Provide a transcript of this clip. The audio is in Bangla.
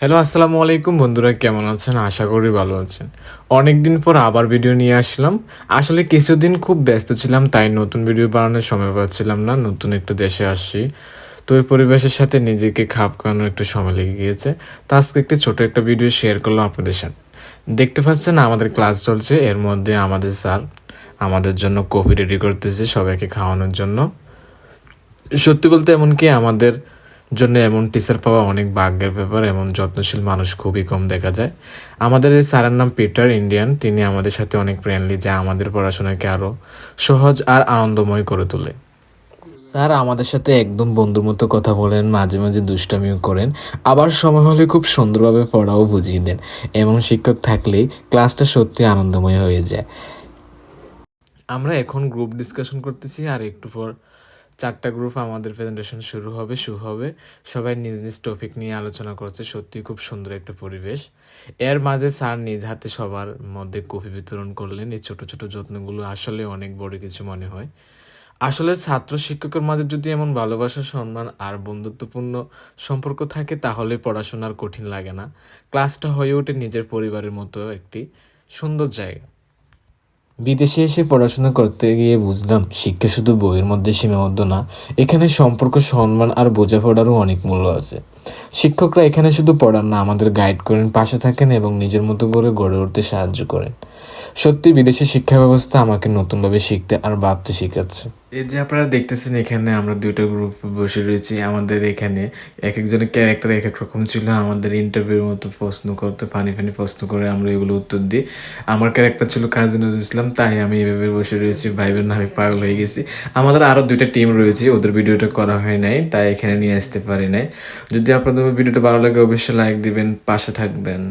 হ্যালো, আসসালামু আলাইকুম বন্ধুরা, কেমন আছেন? আশা করি ভালো আছেন। অনেকদিন পর আবার ভিডিও নিয়ে আসলাম। আসলে কিছুদিন খুব ব্যস্ত ছিলাম, তাই নতুন ভিডিও বানানোর সময় পাচ্ছিলাম না। নতুন একটু দেশে আসছি, তো এই পরিবেশের সাথে নিজেকে খাপ খাওয়ানোর একটু সময় লেগে গিয়েছে। তো আজকে একটি ছোট একটা ভিডিও শেয়ার করলাম আপনাদের সাথে। দেখতে পাচ্ছেন আমাদের ক্লাস চলছে, এর মধ্যে আমাদের স্যার আমাদের জন্য কফি রেডি করতেছে সবাইকে খাওয়ানোর জন্য। সত্যি বলতে এমনকি আমাদের জন্য এমন টিচার পাওয়া অনেক ভাগ্যের ব্যাপার। এমন যত্নশীল মানুষ খুবই কম দেখা যায়। আমাদের এই স্যারের নাম পিটার, ইন্ডিয়ান। তিনি আমাদের সাথে অনেক ফ্রেন্ডলি, যা আমাদের পড়াশোনাকে আরও সহজ আর আনন্দময় করে তোলে। স্যার আমাদের সাথে একদম বন্ধুর মতো কথা বলেন, মাঝে মাঝে দুষ্টামিও করেন, আবার সময় হলে খুব সুন্দরভাবে পড়াও বুঝিয়ে দেন। এমন শিক্ষক থাকলেই ক্লাসটা সত্যি আনন্দময় হয়ে যায়। আমরা এখন গ্রুপ ডিসকাশন করতেছি, আর একটু পর 4টা গ্রুপ আমাদের প্রেজেন্টেশন শুরু হবে। সবাই নিজ নিজ টপিক নিয়ে আলোচনা করছে। সত্যি খুব সুন্দর একটা পরিবেশ। এর মাঝে স্যার নিজ হাতে সবার মধ্যে কফি বিতরণ করলেন। এই ছোট ছোট যত্নগুলো আসলে অনেক বড় কিছু মনে হয়। আসলে ছাত্র শিক্ষকের মাঝে যদি এমন ভালোবাসা, সম্মান আর বন্ধুত্বপূর্ণ সম্পর্ক থাকে, তাহলে পড়াশোনার কঠিন লাগে না। ক্লাসটা হয়ে ওঠে নিজের পরিবারের মতো একটি সুন্দর জায়গা। বিদেশে এসে পড়াশোনা করতে গিয়ে বুঝলাম শিক্ষা শুধু বইয়ের মধ্যে সীমাবদ্ধ না। এখানে সম্পর্ক, সম্মান আর বোঝাপড়ারও অনেক মূল্য আছে। শিক্ষকরা এখানে শুধু পড়ান না, আমাদের গাইড করেন, পাশে থাকেন এবং নিজের মতো করে গড়ে উঠতে সাহায্য করেন। সত্যি বিদেশি শিক্ষা ব্যবস্থা আমাকে নতুনভাবে শিখতে আর ভাবতে শেখাচ্ছে। এই যে আপনারা দেখতেছেন, এখানে আমরা 2টা গ্রুপ বসে রয়েছি। আমাদের এখানে এক একজনের ক্যারেক্টার এক এক রকম ছিল। আমাদের ইন্টারভিউর মতো প্রশ্ন করতে, ফানি ফানি প্রশ্ন করে আমরা এগুলো উত্তর দিই। আমার ক্যারেক্টার ছিল কাজী নজরুল ইসলাম, তাই আমি এভাবে বসে রয়েছি। ভাইবেন না আমি পাগল হয়ে গেছি। আমাদের আরও 2টা টিম রয়েছে, ওদের ভিডিওটা করা হয় নাই, তাই এখানে নিয়ে আসতে পারি নাই। যদি আপনাদের ভিডিওটা ভালো লাগে অবশ্যই লাইক দিবেন, পাশে থাকবেন।